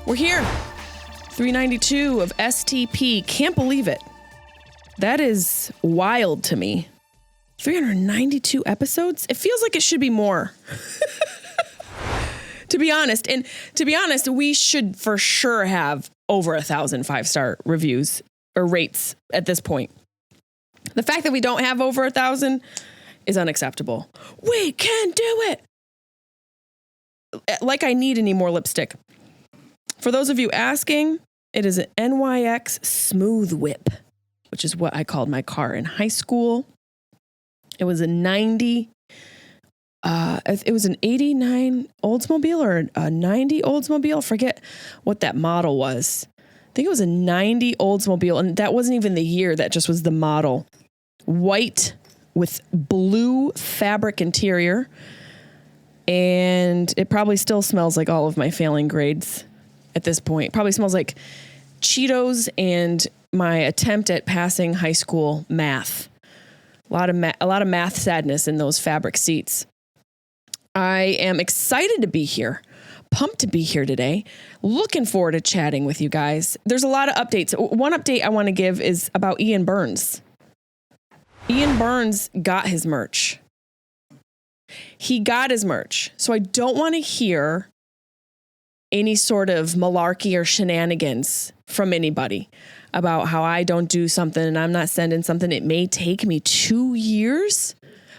We're here. 392 of STP. Can't believe it. That is wild to me. 392 episodes? It feels like it should be more. To be honest. And to be honest, we should for sure have over 1,000 5-star reviews or rates at this point. The fact that we don't have over 1,000 is unacceptable. We can do it. Like I need any more lipstick. For those of you asking, it is an NYX Smooth Whip, which is what I called my car in high school. It was a 90, it was an 89 Oldsmobile or a 90 Oldsmobile. I forget what that model was. I think it was a 90 Oldsmobile, and that wasn't even the year, that just was the model. White with blue fabric interior, and it probably still smells like all of my failing grades at this point. It probably smells like Cheetos and my attempt at passing high school math. A lot of math sadness in those fabric seats. I am excited to be here. Pumped to be here today. Looking forward to chatting with you guys. There's a lot of updates. One update I want to give is about Ian Burns. Ian Burns got his merch. He got his merch. So I don't want to hear any sort of malarkey or shenanigans from anybody about how I don't do something and I'm not sending something. It may take me 2 years,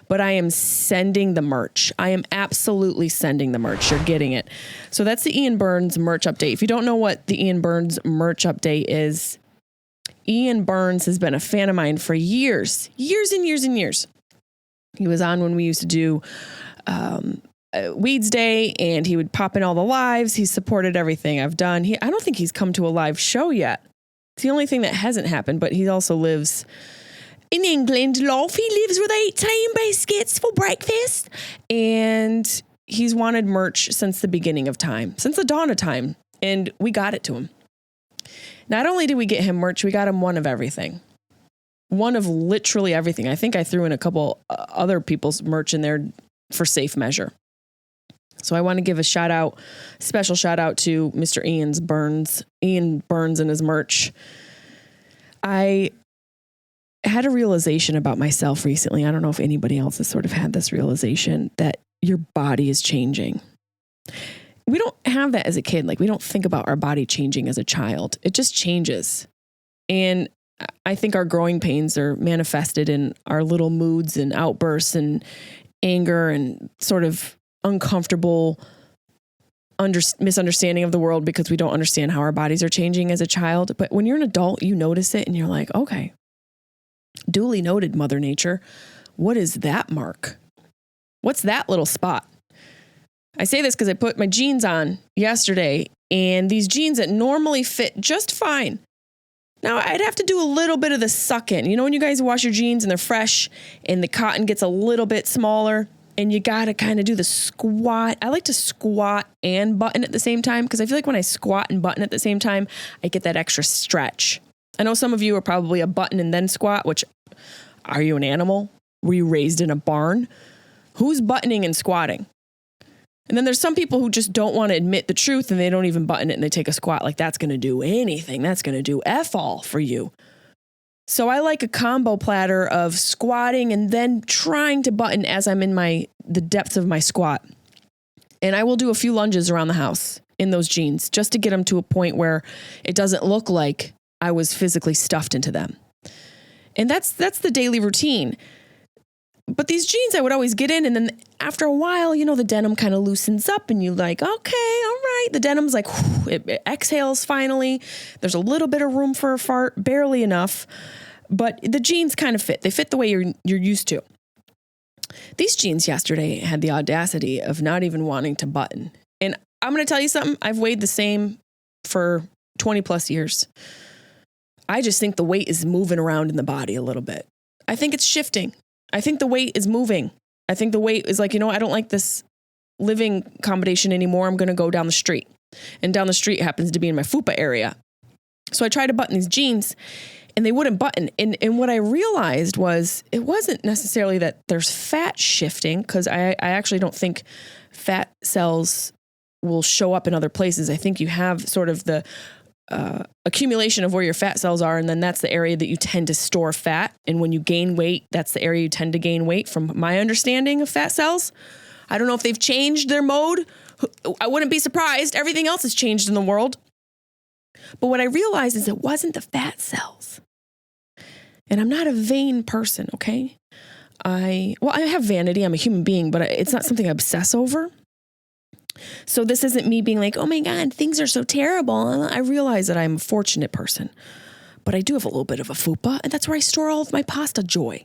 but I am sending the merch. I am absolutely sending the merch. You're getting it. So that's the Ian Burns merch update. If you don't know what the Ian Burns merch update is, Ian Burns has been a fan of mine for years and years and years. He was on when we used to do Weeds Day, and he would pop in all the lives. He supported everything I've done. I don't think he's come to a live show yet. It's the only thing that hasn't happened, but he also lives in England. Love, he lives with 18 biscuits for breakfast. And he's wanted merch since the beginning of time, since the dawn of time. And we got it to him. Not only did we get him merch, we got him one of everything. One of literally everything. I think I threw in a couple other people's merch in there for safe measure. So I want to give a special shout out to Mr. Ian Burns and his merch. I had a realization about myself recently. I don't know if anybody else has sort of had this realization that your body is changing. We don't have that as a kid. Like, we don't think about our body changing as a child. It just changes. And I think our growing pains are manifested in our little moods and outbursts and anger and sort of uncomfortable misunderstanding of the world because we don't understand how our bodies are changing as a child. But when you're an adult, you notice it and you're like, okay, duly noted, Mother Nature. What is that mark? What's that little spot? I say this because I put my jeans on yesterday, and these jeans that normally fit just fine. Now, I'd have to do a little bit of the suck in. You know, when you guys wash your jeans and they're fresh and the cotton gets a little bit smaller and you got to kind of do the squat. I like to squat and button at the same time because I feel like when I squat and button at the same time, I get that extra stretch. I know some of you are probably a button and then squat, which, are you an animal? Were you raised in a barn? Who's buttoning and squatting? And then there's some people who just don't want to admit the truth and they don't even button it and they take a squat like that's going to do anything. That's going to do F all for you. So I like a combo platter of squatting and then trying to button as I'm in the depths of my squat. And I will do a few lunges around the house in those jeans just to get them to a point where it doesn't look like I was physically stuffed into them. And that's the daily routine. But these jeans I would always get in, and then after a while, you know, the denim kind of loosens up and you're like, okay, all right. The denim's like, whew, it exhales finally. There's a little bit of room for a fart, barely enough, but the jeans kind of fit. They fit the way you're used to. These jeans yesterday had the audacity of not even wanting to button. And I'm going to tell you something. I've weighed the same for 20 plus years. I just think the weight is moving around in the body a little bit. I think it's shifting. I think the weight is moving. I think the weight is like, you know, I don't like this living accommodation anymore. I'm going to go down the street. And down the street happens to be in my fupa area. So I tried to button these jeans and they wouldn't button. And what I realized was it wasn't necessarily that there's fat shifting, because I actually don't think fat cells will show up in other places. I think you have sort of the accumulation of where your fat cells are, and then that's the area that you tend to store fat. And when you gain weight, that's the area you tend to gain weight, from my understanding of fat cells. I don't know if they've changed their mode. I wouldn't be surprised. Everything else has changed in the world. But what I realized is it wasn't the fat cells. And I'm not a vain person, okay? I have vanity. I'm a human being, but it's not something I obsess over. So this isn't me being like, oh my God, things are so terrible. I realize that I'm a fortunate person, but I do have a little bit of a fupa, and that's where I store all of my pasta joy.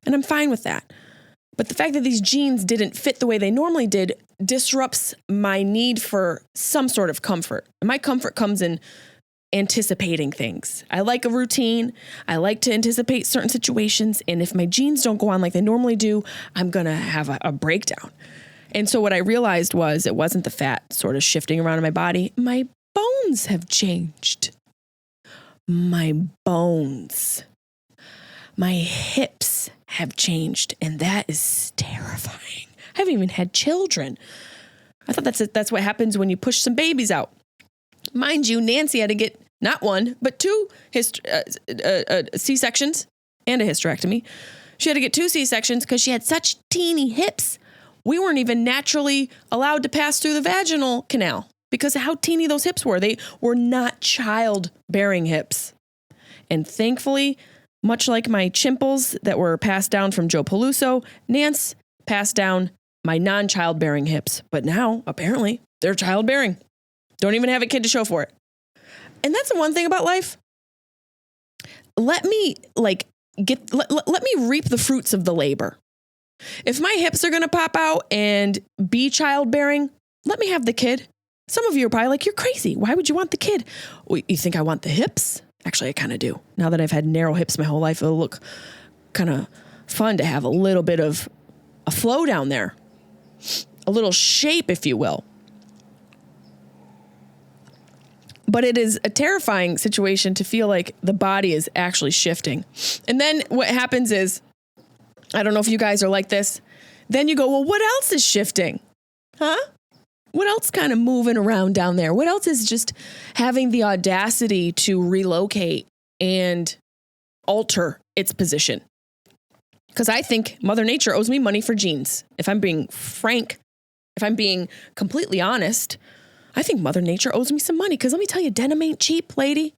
And I'm fine with that. But the fact that these jeans didn't fit the way they normally did disrupts my need for some sort of comfort. And my comfort comes in anticipating things. I like a routine. I like to anticipate certain situations. And if my jeans don't go on like they normally do, I'm going to have a breakdown. And so what I realized was it wasn't the fat sort of shifting around in my body. My bones have changed. My bones. My hips have changed. And that is terrifying. I haven't even had children. I thought that's what happens when you push some babies out. Mind you, Nancy had to get not one, but two C-sections and a hysterectomy. She had to get 2 C-sections because she had such teeny hips. We weren't even naturally allowed to pass through the vaginal canal because of how teeny those hips were. They were not childbearing hips. And thankfully, much like my chimples that were passed down from Joe Peluso, Nance passed down my non-childbearing hips. But now, apparently, they're childbearing. Don't even have a kid to show for it. And that's the one thing about life. Let me let me reap the fruits of the labor. If my hips are going to pop out and be childbearing, let me have the kid. Some of you are probably like, you're crazy. Why would you want the kid? Well, you think I want the hips? Actually, I kind of do. Now that I've had narrow hips my whole life, it'll look kind of fun to have a little bit of a flow down there. A little shape, if you will. But it is a terrifying situation to feel like the body is actually shifting. And then what happens is, I don't know if you guys are like this. Then you go, well, what else is shifting? Huh? What else kind of moving around down there? What else is just having the audacity to relocate and alter its position? Because I think Mother Nature owes me money for jeans. If I'm being frank, if I'm being completely honest, I think Mother Nature owes me some money. Because let me tell you, denim ain't cheap, lady.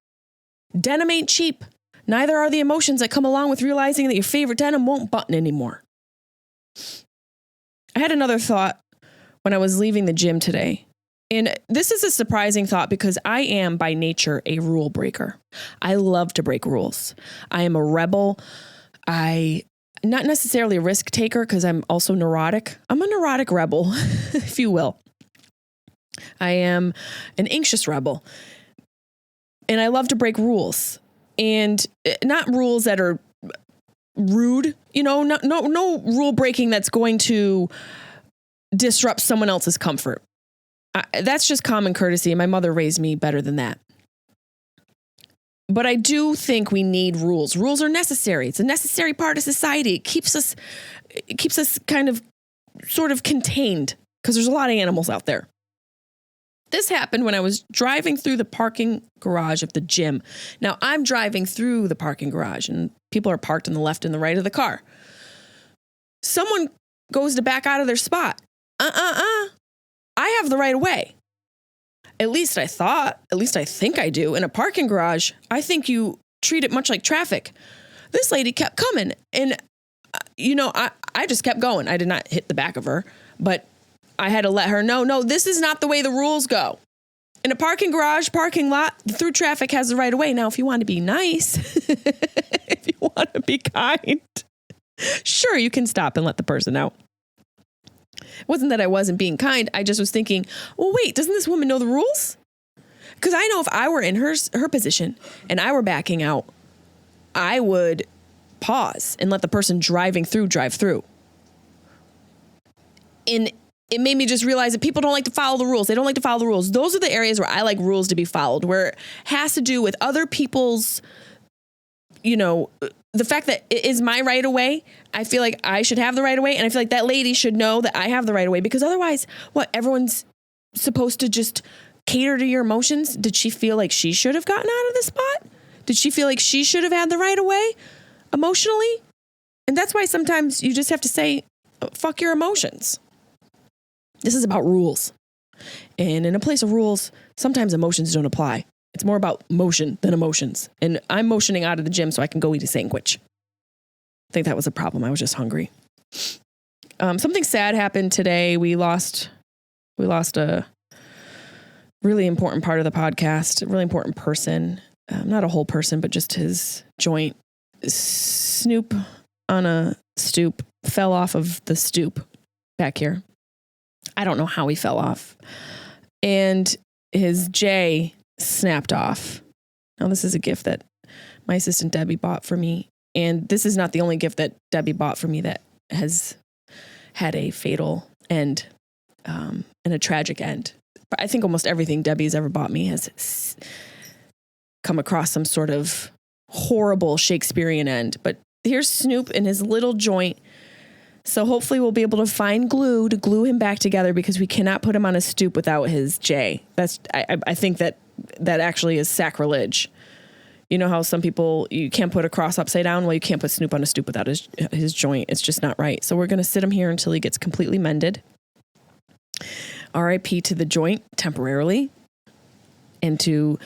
Denim ain't cheap. Neither are the emotions that come along with realizing that your favorite denim won't button anymore. I had another thought when I was leaving the gym today. And this is a surprising thought because I am by nature a rule breaker. I love to break rules. I am a rebel. Not necessarily a risk taker because I'm also neurotic. I'm a neurotic rebel, if you will. I am an anxious rebel. And I love to break rules. And not rules that are rude, no rule breaking that's going to disrupt someone else's comfort. That's just common courtesy. And my mother raised me better than that. But I do think we need rules. Rules are necessary. It's a necessary part of society. It keeps us kind of sort of contained because there's a lot of animals out there. This happened when I was driving through the parking garage of the gym. Now, I'm driving through the parking garage and people are parked on the left and the right of the car. Someone goes to back out of their spot. I have the right of way. At least I think I do. In a parking garage, I think you treat it much like traffic. This lady kept coming and, I just kept going. I did not hit the back of her, but I had to let her know, no, this is not the way the rules go. In a parking garage, parking lot, the through traffic has the right of way. Now, if you want to be nice, if you want to be kind, sure, you can stop and let the person out. It wasn't that I wasn't being kind. I just was thinking, well, wait, doesn't this woman know the rules? Because I know if I were in her position and I were backing out, I would pause and let the person driving through drive through. And it made me just realize that people don't like to follow the rules. They don't like to follow the rules. Those are the areas where I like rules to be followed, where it has to do with other people's, the fact that it is my right of way. I feel like I should have the right of way. And I feel like that lady should know that I have the right of way because otherwise, everyone's supposed to just cater to your emotions? Did she feel like she should have gotten out of the spot? Did she feel like she should have had the right of way emotionally? And that's why sometimes you just have to say, fuck your emotions. This is about rules. And in a place of rules, sometimes emotions don't apply. It's more about motion than emotions. And I'm motioning out of the gym so I can go eat a sandwich. I think that was a problem. I was just hungry. Something sad happened today. We lost a really important part of the podcast, a really important person. Not a whole person, but just his joint. Snoop on a stoop fell off of the stoop back here. I don't know how he fell off. And his J snapped off. Now, this is a gift that my assistant Debbie bought for me. And this is not the only gift that Debbie bought for me that has had a fatal end and a tragic end. But I think almost everything Debbie's ever bought me has come across some sort of horrible Shakespearean end. But here's Snoop in his little joint. So hopefully we'll be able to find glue to glue him back together, because we cannot put him on a stoop without his J. I think that actually is sacrilege. You know how some people, you can't put a cross upside down? Well, you can't put Snoop on a stoop without his joint. It's just not right. So we're going to sit him here until he gets completely mended. RIP to the joint temporarily. And to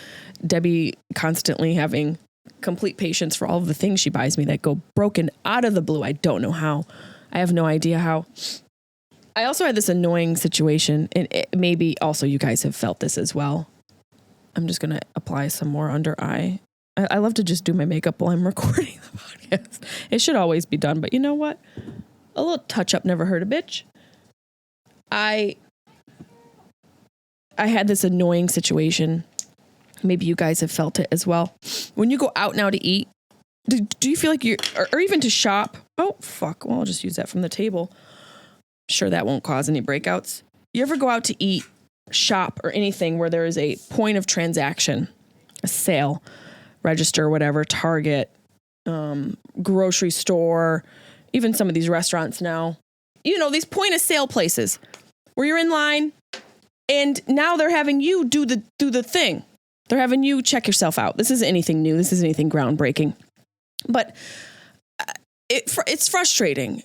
Debbie constantly having complete patience for all of the things she buys me that go broken out of the blue. I don't know how. I have no idea how. I also had this annoying situation, and maybe also you guys have felt this as well. I'm just going to apply some more under eye. I love to just do my makeup while I'm recording the podcast. It should always be done, but you know what? A little touch up never hurt a bitch. I had this annoying situation. Maybe you guys have felt it as well. When you go out now to eat, do you feel like or even to shop? Oh, fuck. Well, I'll just use that from the table. Sure, that won't cause any breakouts. You ever go out to eat, shop, or anything where there is a point of transaction, a sale, register, whatever, Target, grocery store, even some of these restaurants now, you know, these point of sale places where you're in line and now they're having you do the thing. They're having you check yourself out. This isn't anything new. This isn't anything groundbreaking, but it's frustrating.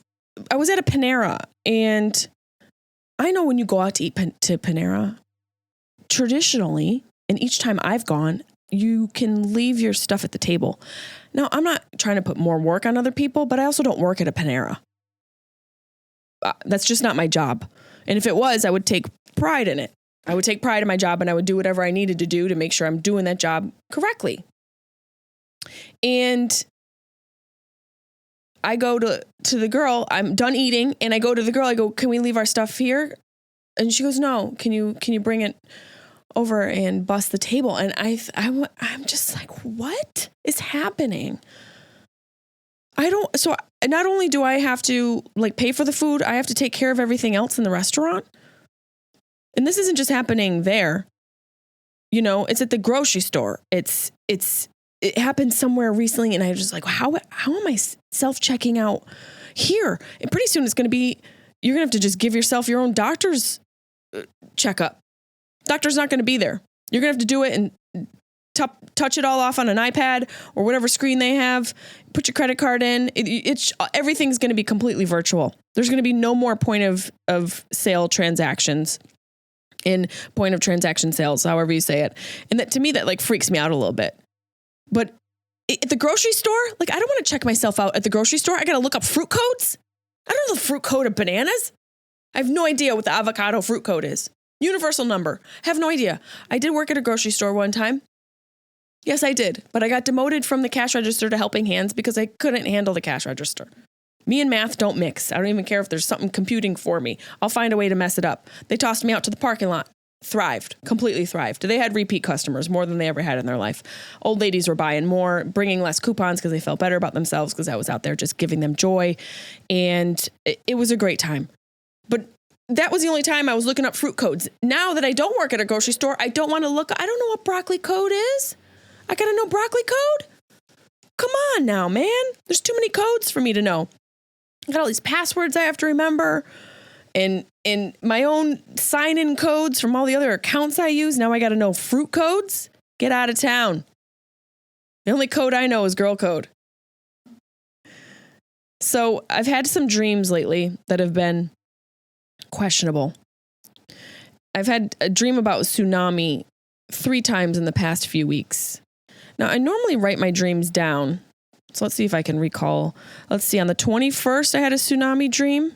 I was at a Panera, and I know when you go out to eat to Panera, traditionally, and each time I've gone, you can leave your stuff at the table. Now, I'm not trying to put more work on other people, but I also don't work at a Panera. That's just not my job. And if it was, I would take pride in it. I would take pride in my job, and I would do whatever I needed to do to make sure I'm doing that job correctly. And I go to the girl, I'm done eating, and I go to the girl, I go, can we leave our stuff here? And she goes, no, can you bring it over and bust the table? And I'm just like, what is happening? So not only do I have to like pay for the food, I have to take care of everything else in the restaurant. And this isn't just happening there. You know, it's at the grocery store. It happened somewhere recently, and I was just like, how am I self-checking out here? And pretty soon it's going to be, you're going to have to just give yourself your own doctor's checkup. Doctor's not going to be there. You're going to have to do it and touch it all off on an iPad or whatever screen they have. Put your credit card in. Everything's going to be completely virtual. There's going to be no more point of sale transactions in point of transaction sales, however you say it. And that, to me, that like freaks me out a little bit. But at the grocery store, like I don't want to check myself out at the grocery store. I got to look up fruit codes. I don't know the fruit code of bananas. I have no idea what the avocado fruit code is. Universal number. Have no idea. I did work at a grocery store one time. Yes, I did. But I got demoted from the cash register to helping hands because I couldn't handle the cash register. Me and math don't mix. I don't even care if there's something computing for me. I'll find a way to mess it up. They tossed me out to the parking lot. Thrived. Completely thrived. They had repeat customers, more than they ever had in their life. Old ladies were buying more, bringing less coupons because they felt better about themselves because I was out there just giving them joy. And it was a great time. But that was the only time I was looking up fruit codes. Now that I don't work at a grocery store, I don't want to look. I don't know what broccoli code is. I got to know broccoli code? Come on now, man. There's too many codes for me to know. I got all these passwords I have to remember. And and my own sign-in codes from all the other accounts I use. Now I got to know fruit codes. Get out of town. The only code I know is girl code. So I've had some dreams lately that have been questionable. I've had a dream about tsunami 3 times in the past few weeks. Now, I normally write my dreams down. So let's see if I can recall. Let's see. On the 21st, I had a tsunami dream.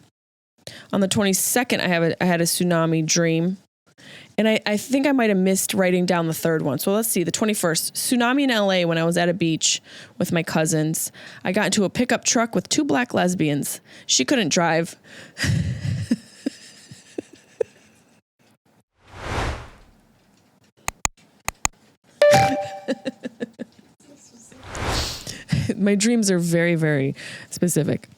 On the 22nd, I had a tsunami dream. And I think I might have missed writing down the third one. So let's see. The 21st, tsunami in LA when I was at a beach with my cousins. I got into a pickup truck with 2 black lesbians. She couldn't drive. My dreams are very, very specific.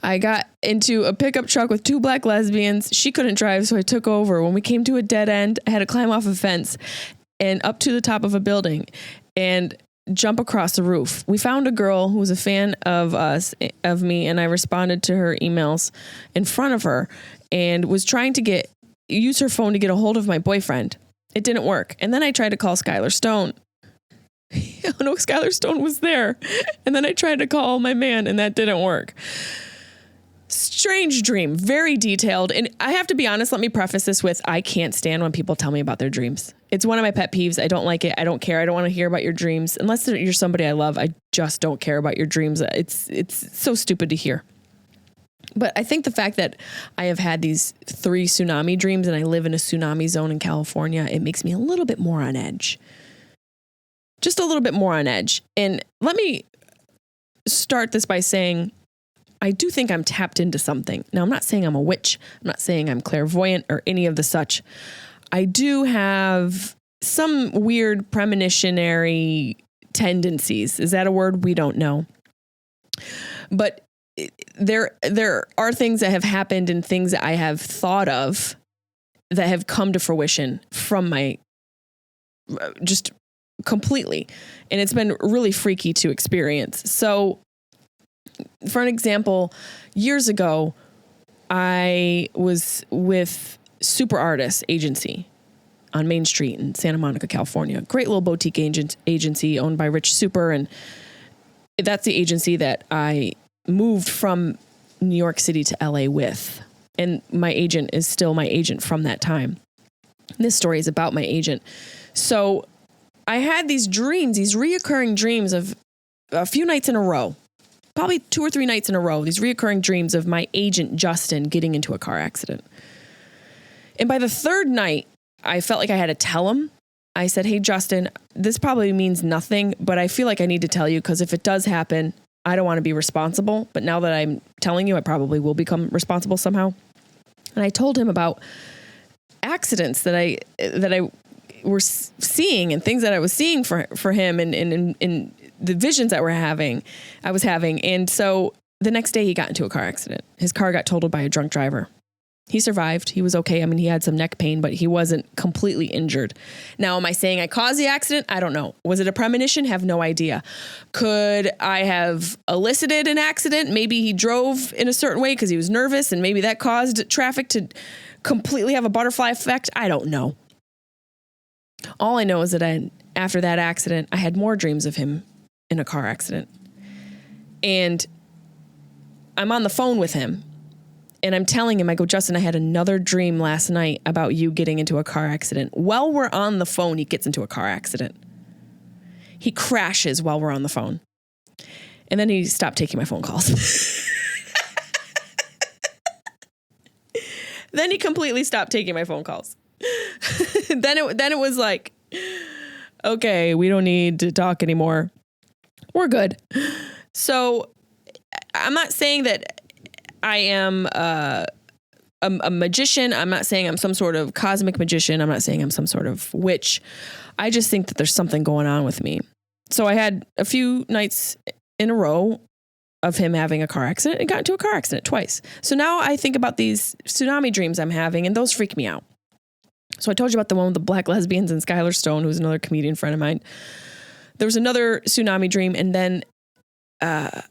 I got into a pickup truck with 2 black lesbians. She couldn't drive, so I took over. When we came to a dead end, I had to climb off a fence and up to the top of a building and jump across the roof. We found a girl who was a fan of me, and I responded to her emails in front of her and was trying to use her phone to get a hold of my boyfriend. It didn't work. And then I tried to call Skylar Stone. Oh no, Skylar Stone was there. And then I tried to call my man, and that didn't work. Strange dream, very detailed. And I have to be honest, let me preface this with, I can't stand when people tell me about their dreams. It's one of my pet peeves. I don't like it. I don't care. I don't want to hear about your dreams. Unless you're somebody I love, I just don't care about your dreams. It's so stupid to hear. But I think the fact that I have had these 3 tsunami dreams and I live in a tsunami zone in California, it makes me a little bit more on edge. Just a little bit more on edge. And let me start this by saying, I do think I'm tapped into something. Now, I'm not saying I'm a witch. I'm not saying I'm clairvoyant or any of the such. I do have some weird premonitionary tendencies. Is that a word? We don't know. But there are things that have happened and things that I have thought of that have come to fruition from my just completely. And it's been really freaky to experience. So for an example, years ago, I was with Super Artists Agency on Main Street in Santa Monica, California. Great little boutique agency owned by Rich Super. And that's the agency that I moved from New York City to LA with. And my agent is still my agent from that time. This story is about my agent. So I had these dreams, these reoccurring dreams of a few nights in a row, probably 2 or 3 nights in a row, these reoccurring dreams of my agent, Justin, getting into a car accident. And by the 3rd night, I felt like I had to tell him. I said, hey, Justin, this probably means nothing, but I feel like I need to tell you because if it does happen, I don't want to be responsible. But now that I'm telling you, I probably will become responsible somehow. And I told him about accidents that I were seeing and things that I was seeing for him and in the visions that I was having. And so the next day he got into a car accident. His car got totaled by a drunk driver. He survived. He was okay. I mean, he had some neck pain, but he wasn't completely injured. Now, am I saying I caused the accident? I don't know. Was it a premonition? Have no idea. Could I have elicited an accident? Maybe he drove in a certain way because he was nervous and maybe that caused traffic to completely have a butterfly effect. I don't know. All I know is that after that accident, I had more dreams of him in a car accident. And I'm on the phone with him. And I'm telling him, I go, Justin, I had another dream last night about you getting into a car accident. While we're on the phone, he gets into a car accident. He crashes while we're on the phone. And then he stopped taking my phone calls. Then he completely stopped taking my phone calls. Then it was like, okay, we don't need to talk anymore. We're good. So I'm not saying that I am a magician. I'm not saying I'm some sort of cosmic magician. I'm not saying I'm some sort of witch. I just think that there's something going on with me. So I had a few nights in a row of him having a car accident and got into a car accident twice. So now I think about these tsunami dreams I'm having, and those freak me out. So I told you about the one with the black lesbians and Skylar Stone, who's another comedian friend of mine. There was another tsunami dream, and then I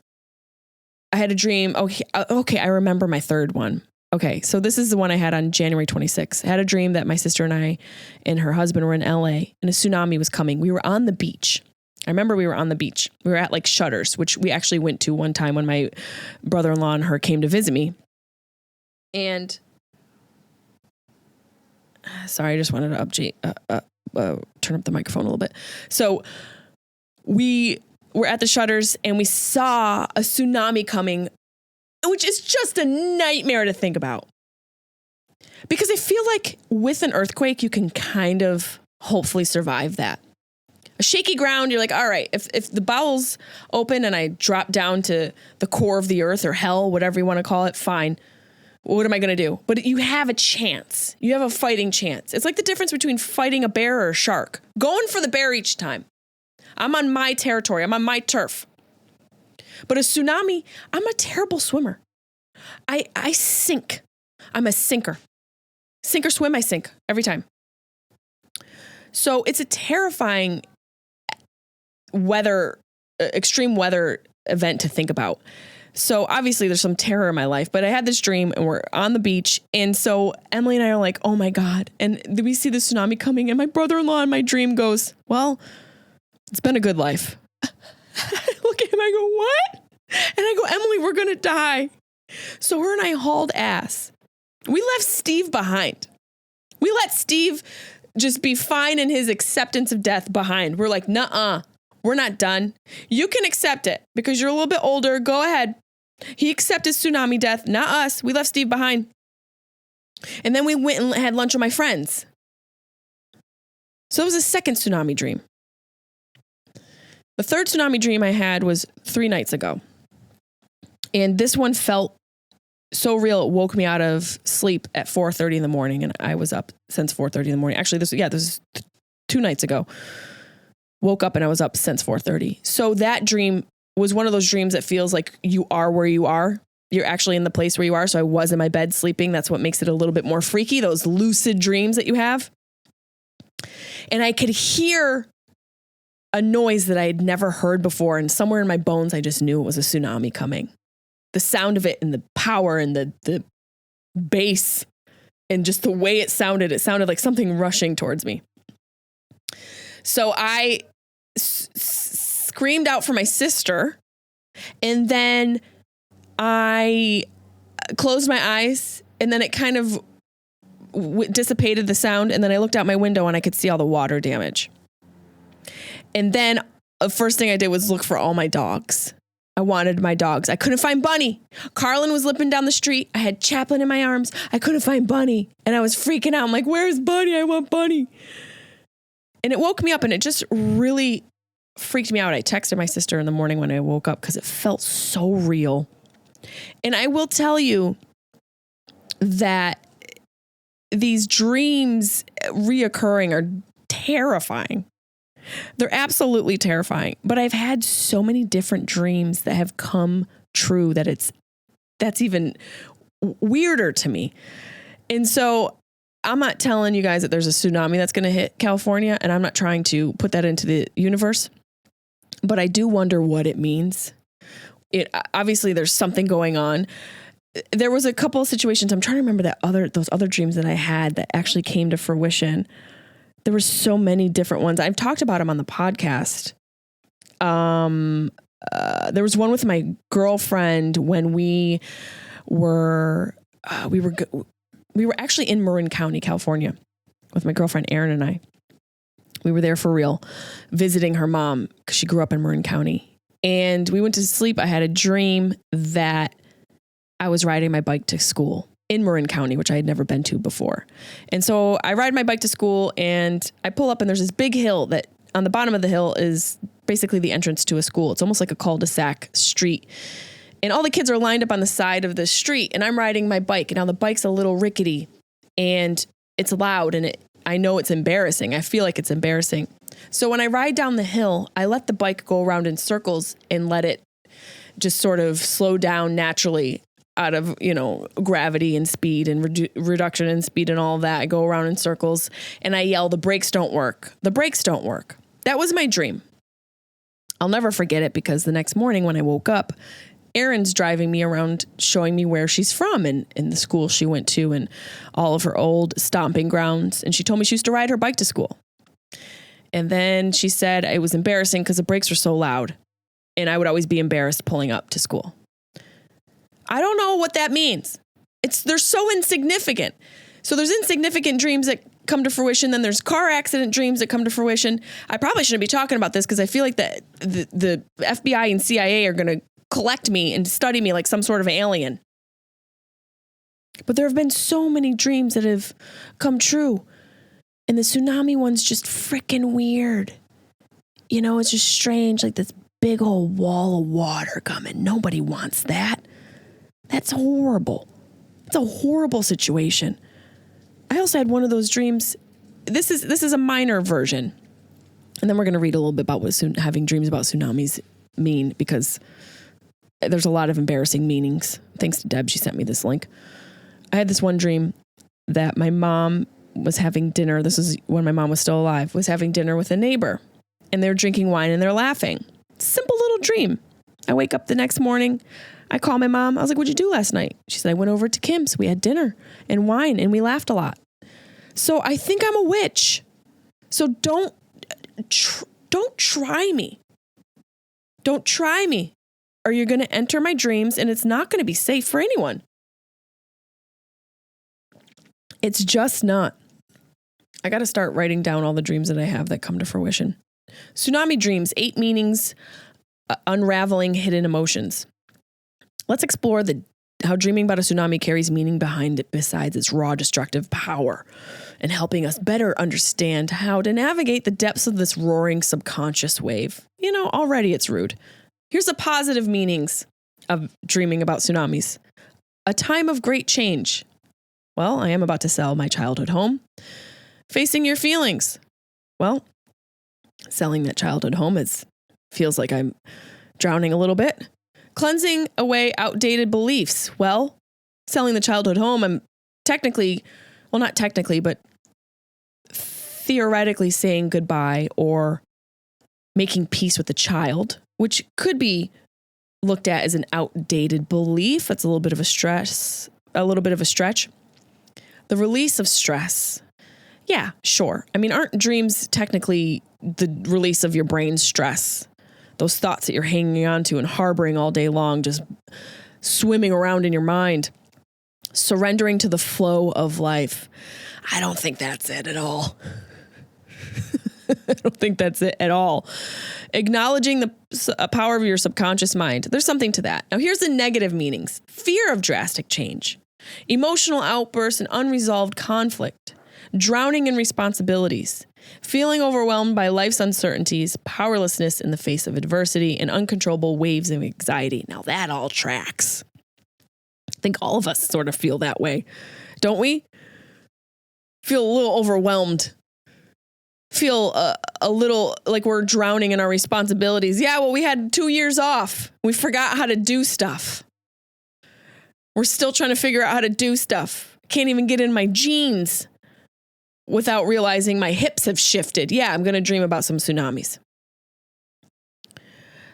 had a dream. Okay, I remember my third one. Okay, so this is the one I had on January 26th. I had a dream that my sister and I and her husband were in LA and a tsunami was coming. We were on the beach. I remember we were on the beach. We were at like Shutters, which we actually went to one time when my brother-in-law and her came to visit me. And sorry, I just wanted to turn up the microphone a little bit. So we were at the Shutters and we saw a tsunami coming, which is just a nightmare to think about. Because I feel like with an earthquake, you can kind of hopefully survive that. A shaky ground, you're like, all right, if the bowels open and I drop down to the core of the earth or hell, whatever you want to call it, fine. What am I going to do? But you have a chance. You have a fighting chance. It's like the difference between fighting a bear or a shark. Going for the bear each time. I'm on my territory. I'm on my turf. But a tsunami, I'm a terrible swimmer. I sink. I'm a sinker. Sink or swim, I sink every time. So it's a terrifying extreme weather event to think about. So obviously there's some terror in my life, but I had this dream and we're on the beach. And so Emily and I are like, oh my God. And we see the tsunami coming and my brother-in-law in my dream goes, well, it's been a good life. I look at him, I go, what? And I go, Emily, we're going to die. So her and I hauled ass. We left Steve behind. We let Steve just be fine in his acceptance of death behind. We're like, nuh-uh, we're not done. You can accept it because you're a little bit older. Go ahead. He accepted tsunami death, not us. We left Steve behind. And then we went and had lunch with my friends. So it was a second tsunami dream. The third tsunami dream I had was 3 nights ago. And this one felt so real. It woke me out of sleep at 4:30 in the morning. And I was up since 4:30 in the morning. Actually, this was 2 nights ago. Woke up and I was up since 4:30. So that dream was one of those dreams that feels like you are where you are. You're actually in the place where you are. So I was in my bed sleeping. That's what makes it a little bit more freaky, those lucid dreams that you have. And I could hear a noise that I had never heard before. And somewhere in my bones, I just knew it was a tsunami coming. The sound of it and the power and the bass and just the way it sounded like something rushing towards me. So I screamed out for my sister, and then I closed my eyes, and then it kind of dissipated the sound, and then I looked out my window and I could see all the water damage. And then the first thing I did was look for all my dogs. I wanted my dogs. I couldn't find Bunny. Carlin was limping down the street. I had Chaplin in my arms. I couldn't find Bunny. And I was freaking out. I'm like, where's Bunny? I want Bunny. And it woke me up and it just really freaked me out. I texted my sister in the morning when I woke up because it felt so real. And I will tell you that these dreams reoccurring are terrifying. They're absolutely terrifying. But I've had so many different dreams that have come true that that's even weirder to me. And so I'm not telling you guys that there's a tsunami that's going to hit California, and I'm not trying to put that into the universe, but I do wonder what it means. Obviously there's something going on. There was a couple of situations. I'm trying to remember those other dreams that I had that actually came to fruition. There were so many different ones. I've talked about them on the podcast. There was one with my girlfriend when we were actually in Marin County, California, with my girlfriend Erin and I. We were there for real, visiting her mom because she grew up in Marin County. And we went to sleep. I had a dream that I was riding my bike to school in Marin County, which I had never been to before. And so I ride my bike to school and I pull up and there's this big hill that on the bottom of the hill is basically the entrance to a school. It's almost like a cul-de-sac street. And all the kids are lined up on the side of the street and I'm riding my bike. And now the bike's a little rickety and it's loud and I know it's embarrassing. I feel like it's embarrassing. So when I ride down the hill, I let the bike go around in circles and let it just sort of slow down naturally out of, gravity and speed and reduction in speed and all of that. I go around in circles and I yell, the brakes don't work. The brakes don't work. That was my dream. I'll never forget it because the next morning when I woke up, Erin's driving me around, showing me where she's from and the school she went to and all of her old stomping grounds. And she told me she used to ride her bike to school. And then she said it was embarrassing because the brakes were so loud. And I would always be embarrassed pulling up to school. I don't know what that means. They're so insignificant. So there's insignificant dreams that come to fruition. Then there's car accident dreams that come to fruition. I probably shouldn't be talking about this because I feel like the FBI and CIA are going to collect me and study me like some sort of alien. But there have been so many dreams that have come true. And the tsunami one's just freaking weird. You know, it's just strange, like this big old wall of water coming. Nobody wants that. That's horrible. It's a horrible situation. I also had one of those dreams. This is a minor version. And then we're going to read a little bit about what having dreams about tsunamis mean, because there's a lot of embarrassing meanings. Thanks to Deb, she sent me this link. I had this one dream that my mom was having dinner. This is when my mom was still alive, was having dinner with a neighbor. And they're drinking wine and they're laughing. Simple little dream. I wake up the next morning. I call my mom. I was like, what'd you do last night? She said, I went over to Kim's. We had dinner and wine and we laughed a lot. So I think I'm a witch. So don't try me. Don't try me, or you're going to enter my dreams and it's not going to be safe for anyone. It's just not. I got to start writing down all the dreams that I have that come to fruition. Tsunami dreams, 8 meanings, unraveling hidden emotions. Let's explore how dreaming about a tsunami carries meaning behind it besides its raw destructive power, and helping us better understand how to navigate the depths of this roaring subconscious wave. You know, already it's rude. Here's the positive meanings of dreaming about tsunamis. A time of great change. Well, I am about to sell my childhood home. Facing your feelings. Well, selling that childhood home feels like I'm drowning a little bit. Cleansing away outdated beliefs. Well, selling the childhood home, I'm not technically, but theoretically saying goodbye or making peace with the child, which could be looked at as an outdated belief. That's a little bit of a stretch. The release of stress. Yeah, sure. I mean, aren't dreams technically the release of your brain's stress? Those thoughts that you're hanging on to and harboring all day long, just swimming around in your mind. Surrendering to the flow of life. I don't think that's it at all. I don't think that's it at all. Acknowledging the power of your subconscious mind. There's something to that. Now, here's the negative meanings. Fear of drastic change. Emotional outbursts and unresolved conflict. Drowning in responsibilities. Feeling overwhelmed by life's uncertainties, powerlessness in the face of adversity, and uncontrollable waves of anxiety. Now that all tracks. I think all of us sort of feel that way, don't we? Feel a little overwhelmed. Feel a little like we're drowning in our responsibilities. Yeah, well, we had 2 years off. We forgot how to do stuff. We're still trying to figure out how to do stuff. Can't even get in my jeans without realizing my hips have shifted. Yeah, I'm going to dream about some tsunamis.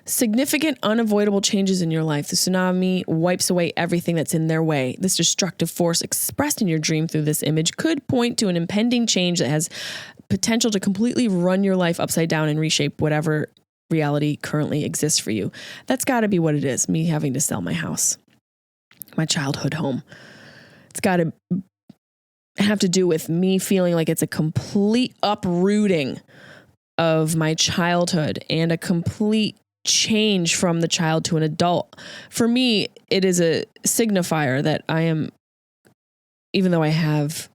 Significant unavoidable changes in your life. The tsunami wipes away everything that's in their way. This destructive force expressed in your dream through this image could point to an impending change that has potential to completely run your life upside down and reshape whatever reality currently exists for you. That's got to be what it is, me having to sell my house, my childhood home. It's got to have to do with me feeling like it's a complete uprooting of my childhood and a complete change from the child to an adult. For me, it is a signifier that I am, even though I have,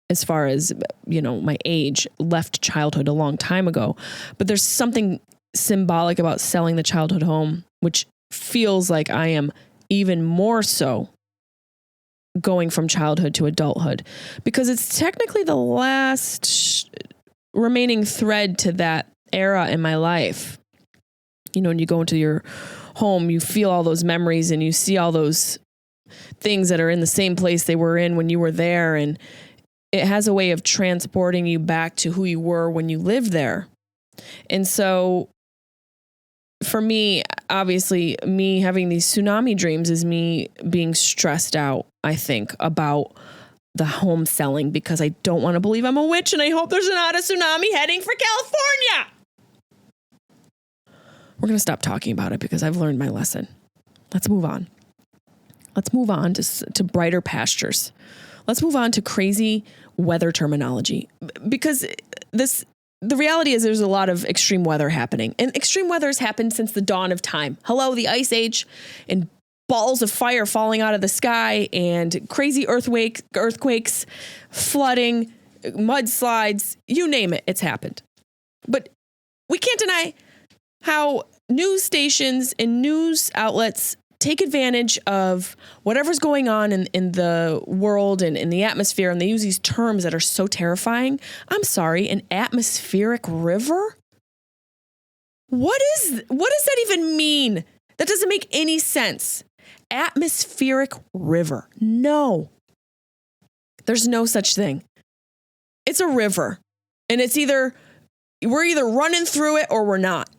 as far as, my age, left childhood a long time ago, but there's something symbolic about selling the childhood home, which feels like I am even more so going from childhood to adulthood, because it's technically the last remaining thread to that era in my life. When you go into your home, you feel all those memories and you see all those things that are in the same place they were in when you were there. And it has a way of transporting you back to who you were when you lived there. And so for me, obviously me having these tsunami dreams is me being stressed out, I think, about the home selling because I don't want to believe I'm a witch and I hope there's not a tsunami heading for California. We're going to stop talking about it because I've learned my lesson. Let's move on. Let's move on to brighter pastures. Let's move on to crazy weather terminology because the reality is there's a lot of extreme weather happening, and extreme weather has happened since the dawn of time. Hello, the Ice Age, and balls of fire falling out of the sky and crazy earthquakes, flooding, mudslides, you name it, it's happened. But we can't deny how news stations and news outlets take advantage of whatever's going on in the world and in the atmosphere, and they use these terms that are so terrifying. I'm sorry, an atmospheric river? What does that even mean? That doesn't make any sense. Atmospheric river. No. There's no such thing. It's a river. And we're either running through it or we're not.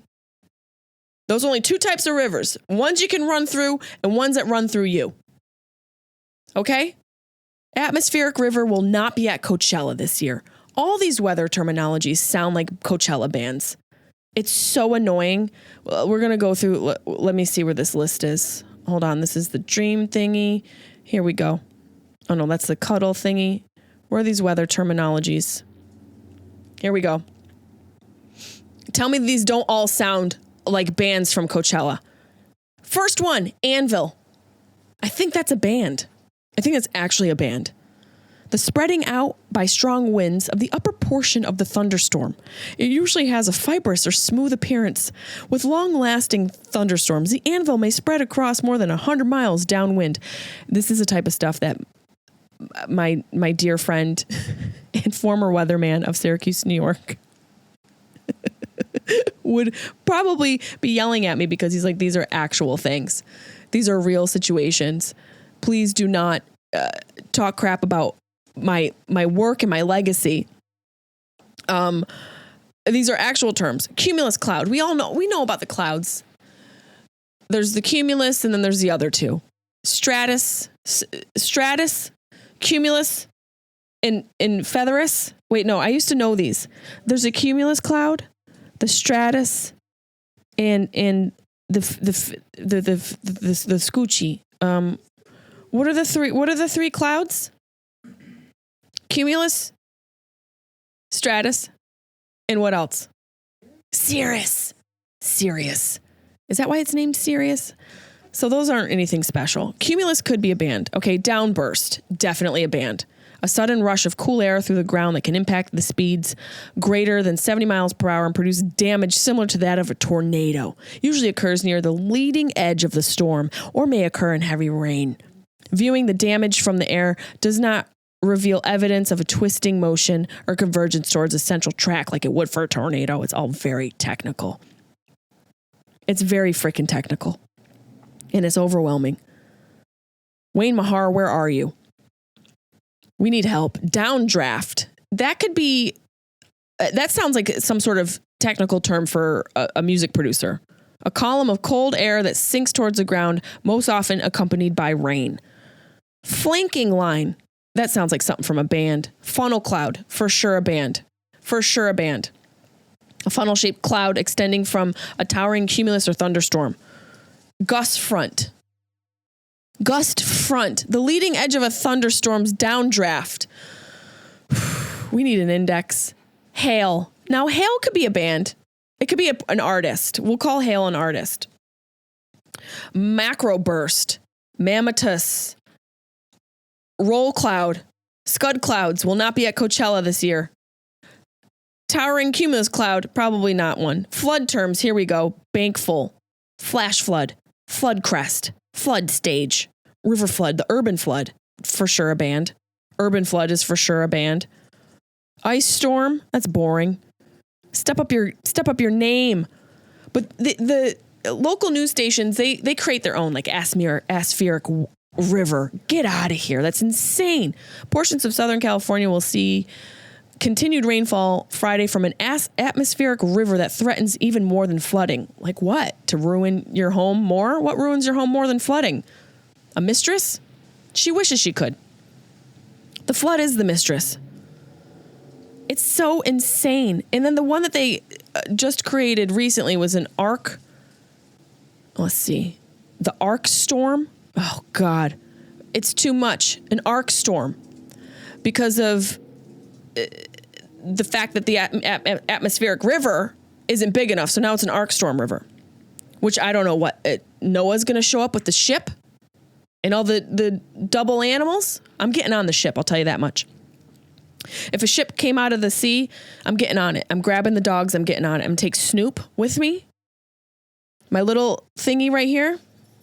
Those are only two types of rivers. Ones you can run through and ones that run through you. Okay? Atmospheric river will not be at Coachella this year. All these weather terminologies sound like Coachella bands. It's so annoying. We're going to go through. Let me see where this list is. Hold on. This is the dream thingy. Here we go. Oh, no, that's the cuddle thingy. Where are these weather terminologies? Here we go. Tell me these don't all sound like bands from Coachella. First one, Anvil. I think that's a band. I think that's actually a band. The spreading out by strong winds of the upper portion of the thunderstorm. It usually has a fibrous or smooth appearance. With long-lasting thunderstorms, the anvil may spread across more than 100 miles downwind. This is the type of stuff that my dear friend and former weatherman of Syracuse, New York, would probably be yelling at me because he's like, these are actual things. These are real situations. Please do not talk crap about my work and my legacy. These are actual terms. Cumulus cloud. We know about the clouds. There's the cumulus and then there's the other two. Stratus, cumulus, and featherus. Wait, no, I used to know these. There's a cumulus cloud, the stratus, and the scoochie. What are the three clouds? Cumulus, stratus, and what else? Cirrus. Sirius. Is that why it's named Sirius? So those aren't anything special. Cumulus could be a band. Okay, downburst, definitely a band. A sudden rush of cool air through the ground that can impact the speeds greater than 70 miles per hour and produce damage similar to that of a tornado. Usually occurs near the leading edge of the storm or may occur in heavy rain. Viewing the damage from the air does not reveal evidence of a twisting motion or convergence towards a central track like it would for a tornado. It's all very technical. It's very freaking technical. And it's overwhelming. Wayne Mahar, where are you? We need help. Downdraft. That could be, that sounds like some sort of technical term for a music producer. A column of cold air that sinks towards the ground, most often accompanied by rain. Flanking line. That sounds like something from a band. Funnel cloud. For sure a band. For sure a band. A funnel-shaped cloud extending from a towering cumulus or thunderstorm. Gust front. Gust front. The leading edge of a thunderstorm's downdraft. We need an index. Hail. Now, hail could be a band. It could be an artist. We'll call hail an artist. Macro burst. Mammatus. Roll cloud. Scud clouds will not be at Coachella this year. Towering cumulus cloud, probably not one. Flood terms, here we go. Bank full. Flash flood. Flood crest. Flood stage. River flood. The urban flood. For sure a band. Urban flood is for sure a band. Ice storm. That's boring. Step up your name. But the local news stations, they create their own, like atmospheric river. Get out of here. That's insane. Portions of Southern California will see Continued rainfall Friday from an atmospheric river that threatens even more than flooding. Like what? To ruin your home more? What ruins your home more than flooding? A mistress? She wishes she could. The flood is the mistress. It's so insane. And then the one that they just created recently was an arc. Let's see. The arc storm. Oh, God. It's too much. An arc storm. Because of the fact that the atmospheric river isn't big enough. So now it's an arc storm river, which I don't know what. Noah's going to show up with the ship and all the double animals. I'm getting on the ship. I'll tell you that much. If a ship came out of the sea, I'm getting on it. I'm grabbing the dogs. I'm getting on it. I'm going to take Snoop with me. My little thingy right here,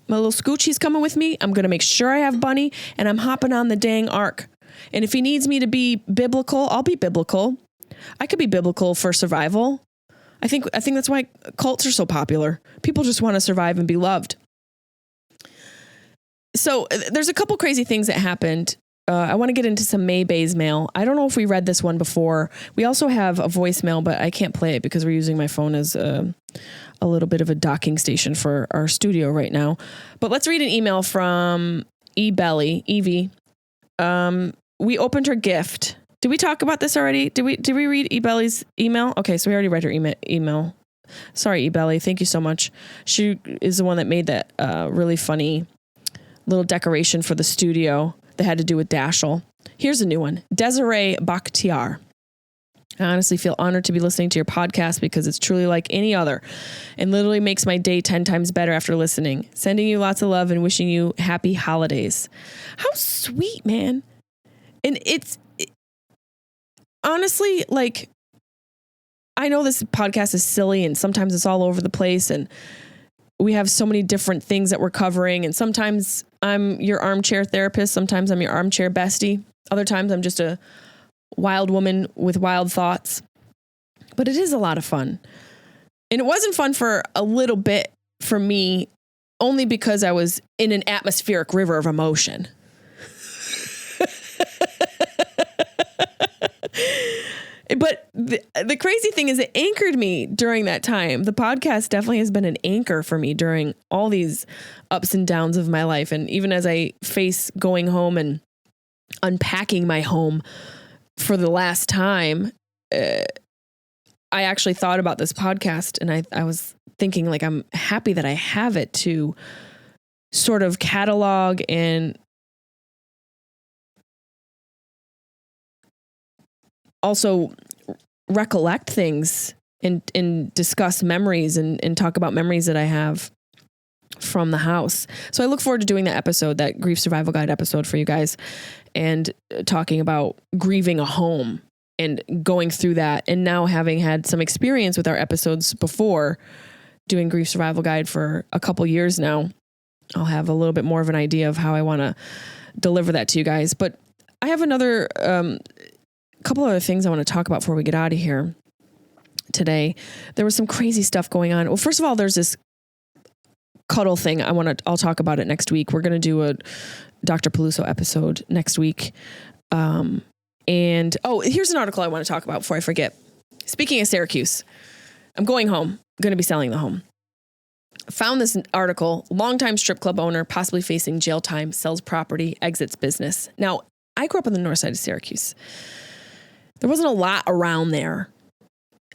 my little scooch, he's coming with me. I'm going to make sure I have Bunny, and I'm hopping on the dang ark. And if he needs me to be biblical, I'll be biblical. I could be biblical for survival. I think that's why cults are so popular. People just want to survive and be loved. So there's a couple crazy things that happened. I want to get into some Maybay's mail. I don't know if we read this one before. We also have a voicemail, but I can't play it because we're using my phone as a little bit of a docking station for our studio right now. But let's read an email from Evie. We opened her gift. Did we talk about this already? Did we read Ebelly's email? Okay, so we already read her email. Sorry, Ebelly. Thank you so much. She is the one that made that really funny little decoration for the studio that had to do with Dashiell. Here's a new one. Desiree Bakhtiar. I honestly feel honored to be listening to your podcast because it's truly like any other and literally makes my day 10 times better after listening. Sending you lots of love and wishing you happy holidays. How sweet, man. And it's honestly, like, I know this podcast is silly and sometimes it's all over the place and we have so many different things that we're covering. And sometimes I'm your armchair therapist. Sometimes I'm your armchair bestie. Other times I'm just a wild woman with wild thoughts. But it is a lot of fun. And it wasn't fun for a little bit for me, only because I was in an atmospheric river of emotion. But the crazy thing is it anchored me during that time. The podcast definitely has been an anchor for me during all these ups and downs of my life. And even as I face going home and unpacking my home for the last time, I actually thought about this podcast and I was thinking, like, I'm happy that I have it to sort of catalog and also recollect things and discuss memories and talk about memories that I have from the house. So I look forward to doing that episode, that grief survival guide episode for you guys, and talking about grieving a home and going through that. And now having had some experience with our episodes before doing grief survival guide for a couple years now, I'll have a little bit more of an idea of how I want to deliver that to you guys. But I have another, couple other things I want to talk about before we get out of here today. There was some crazy stuff going on. Well, first of all, there's this cuddle thing. I'll talk about it next week. We're going to do a Dr. Peluso episode next week. And here's an article I want to talk about before I forget. Speaking of Syracuse, I'm going home. I'm going to be selling the home. Found this article, longtime strip club owner, possibly facing jail time, sells property, exits business. Now, I grew up on the north side of Syracuse. There wasn't a lot around there.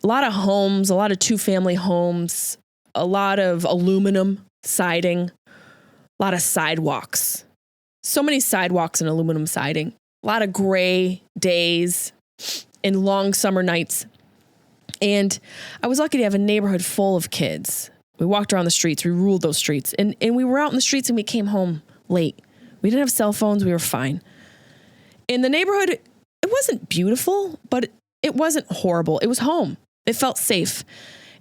A lot of homes, a lot of two-family homes, a lot of aluminum siding, a lot of sidewalks. So many sidewalks and aluminum siding. A lot of gray days and long summer nights. And I was lucky to have a neighborhood full of kids. We walked around the streets. We ruled those streets. And we were out in the streets and we came home late. We didn't have cell phones. We were fine. In the neighborhood, it wasn't beautiful, but it wasn't horrible. It was home. It felt safe.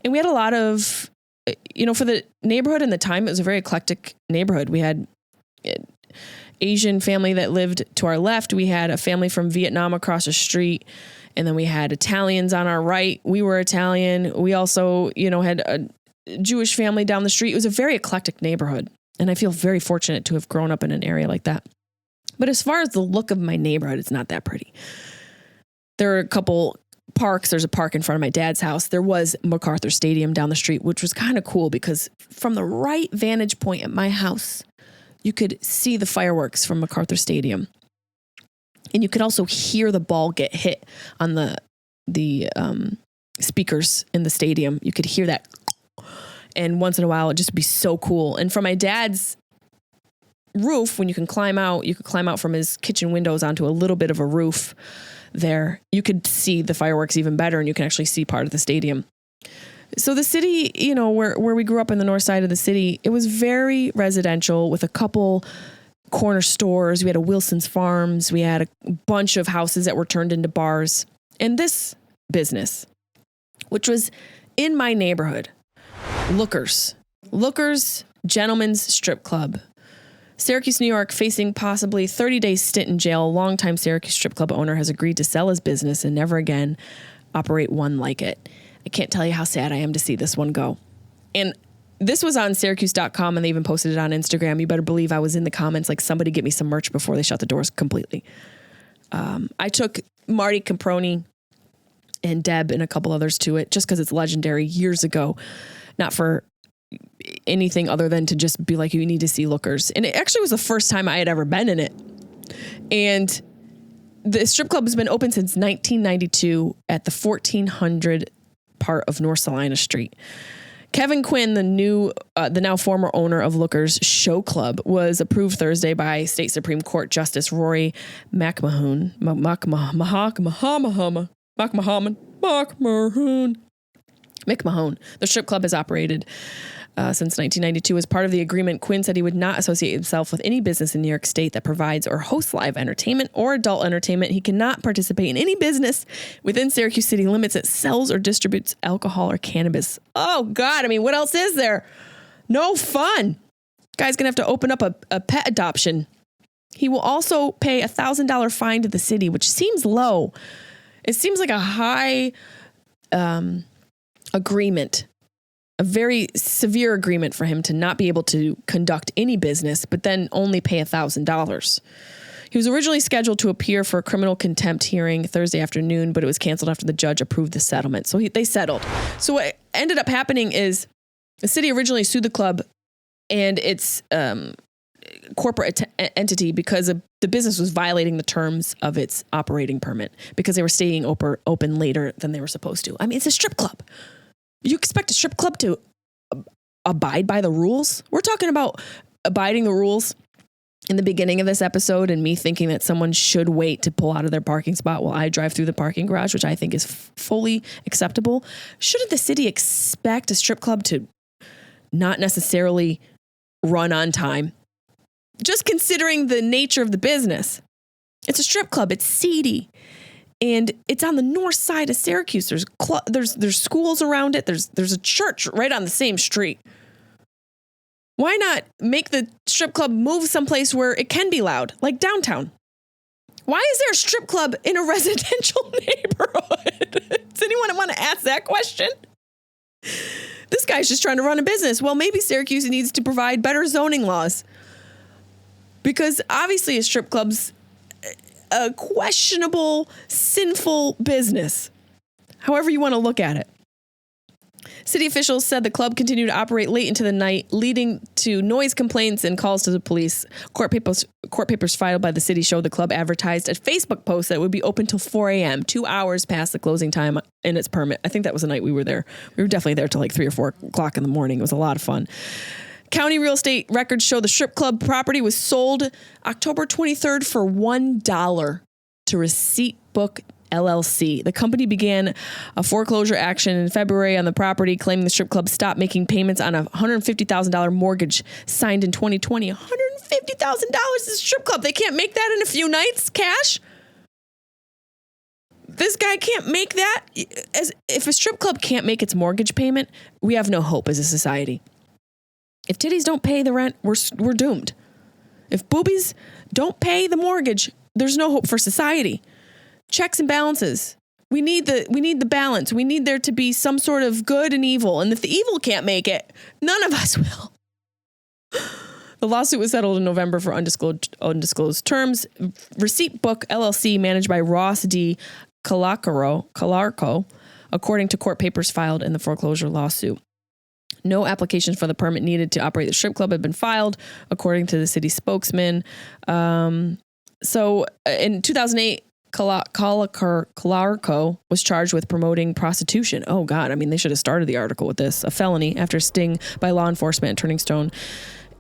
And we had a lot of, for the neighborhood in the time, it was a very eclectic neighborhood. We had Asian family that lived to our left. We had a family from Vietnam across the street. And then we had Italians on our right. We were Italian. We also, had a Jewish family down the street. It was a very eclectic neighborhood. And I feel very fortunate to have grown up in an area like that. But as far as the look of my neighborhood, it's not that pretty. There are a couple parks. There's a park in front of my dad's house. There was MacArthur Stadium down the street, which was kind of cool because from the right vantage point at my house, you could see the fireworks from MacArthur Stadium. And you could also hear the ball get hit on the speakers in the stadium. You could hear that. And once in a while, it'd just be so cool. And from my dad's roof, when you could climb out from his kitchen windows onto a little bit of a roof there. You could see the fireworks even better, and you can actually see part of the stadium. So the city, where we grew up in the north side of the city, it was very residential with a couple corner stores. We had a Wilson's Farms. We had a bunch of houses that were turned into bars. And this business, which was in my neighborhood, Lookers, Gentlemen's Strip Club. Syracuse, New York, facing possibly 30-day stint in jail. A longtime Syracuse strip club owner has agreed to sell his business and never again operate one like it. I can't tell you how sad I am to see this one go. And this was on Syracuse.com, and they even posted it on Instagram. You better believe I was in the comments like, somebody get me some merch before they shut the doors completely. I took Marty Camproni and Deb and a couple others to it just because it's legendary years ago. Not for anything other than to just be like, you need to see Lookers. And it actually was the first time I had ever been in it. And the strip club has been open since 1992 at the 1400 part of North Salina Street. Kevin Quinn, the now former owner of Lookers Show Club, was approved Thursday by State Supreme Court Justice Rory McMahon. McMahon. The strip club has operated since 1992. As part of the agreement, Quinn said he would not associate himself with any business in New York State that provides or hosts live entertainment or adult entertainment. He cannot participate in any business within Syracuse city limits that sells or distributes alcohol or cannabis. Oh, God. I mean, what else is there? No fun. Guy's going to have to open up a pet adoption. He will also pay a $1,000 fine to the city, which seems low. It seems like a high agreement, a very severe agreement for him to not be able to conduct any business, but then only pay $1,000. He was originally scheduled to appear for a criminal contempt hearing Thursday afternoon, but it was canceled after the judge approved the settlement. So they settled. So what ended up happening is the city originally sued the club and its corporate entity because the business was violating the terms of its operating permit because they were staying open later than they were supposed to. I mean, it's a strip club. You expect a strip club to abide by the rules? We're talking about abiding the rules in the beginning of this episode and me thinking that someone should wait to pull out of their parking spot while I drive through the parking garage, which I think is fully acceptable. Shouldn't the city expect a strip club to not necessarily run on time? Just considering the nature of the business. It's a strip club. It's seedy. And it's on the north side of Syracuse. There's schools around it. There's a church right on the same street. Why not make the strip club move someplace where it can be loud, like downtown? Why is there a strip club in a residential neighborhood? Does anyone want to ask that question? This guy's just trying to run a business. Well, maybe Syracuse needs to provide better zoning laws. Because obviously a strip club's a questionable, sinful business. However you want to look at it. City officials said the club continued to operate late into the night, leading to noise complaints and calls to the police. Court papers filed by the city showed the club advertised a Facebook post that would be open till 4 a.m., 2 hours past the closing time in its permit. I think that was the night we were there. We were definitely there till like 3 or 4 o'clock in the morning. It was a lot of fun. County real estate records show the strip club property was sold October 23rd for $1 to Receipt Book LLC. The company began a foreclosure action in February on the property, claiming the strip club stopped making payments on a $150,000 mortgage signed in 2020. $150,000 is a strip club. They can't make that in a few nights, cash. This guy can't make that. If a strip club can't make its mortgage payment, we have no hope as a society. If titties don't pay the rent, we're doomed. If boobies don't pay the mortgage, there's no hope for society. Checks and balances. We need the balance. We need there to be some sort of good and evil. And if the evil can't make it, none of us will. The lawsuit was settled in November for undisclosed terms. Receipt Book LLC, managed by Ross D. Calarco, according to court papers filed in the foreclosure lawsuit. No applications for the permit needed to operate the strip club had been filed, according to the city spokesman. So in 2008, Calarco was charged with promoting prostitution. Oh, God. I mean, they should have started the article with this. A felony after sting by law enforcement at Turning Stone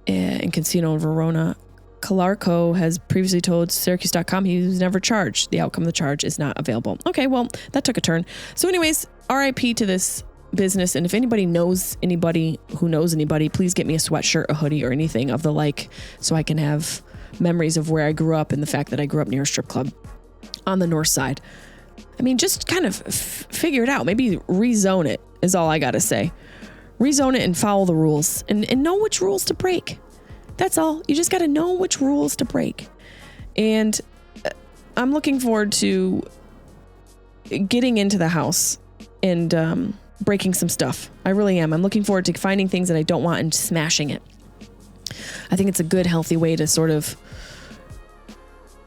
in Casino in Verona. Calarco has previously told Syracuse.com he was never charged. The outcome of the charge is not available. Okay, well, that took a turn. So anyways, RIP to this business. And if anybody knows anybody who knows anybody, please get me a sweatshirt, a hoodie, or anything of the like, so I can have memories of where I grew up and the fact that I grew up near a strip club on the north side. I mean, just kind of figure it out. Maybe rezone it is all I got to say. Rezone it and follow the rules and know which rules to break. That's all. You just got to know which rules to break. And I'm looking forward to getting into the house and breaking some stuff. I really am. I'm looking forward to finding things that I don't want and smashing it. I think it's a good, healthy way to sort of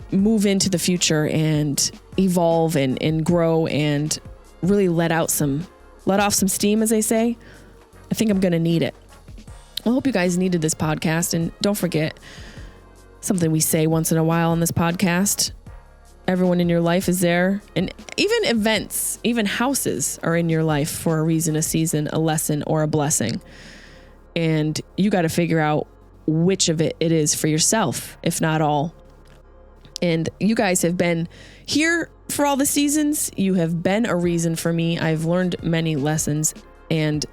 move into the future and evolve and grow and really let off some steam, as they say. I think I'm going to need it. I hope you guys needed this podcast. And don't forget something we say once in a while on this podcast. Everyone in your life is there. And even events, even houses are in your life for a reason, a season, a lesson, or a blessing. And you got to figure out which of it is for yourself, if not all. And you guys have been here for all the seasons. You have been a reason for me. I've learned many lessons, and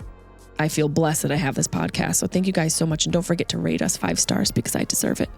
I feel blessed that I have this podcast. So thank you guys so much. And don't forget to rate us 5 stars because I deserve it.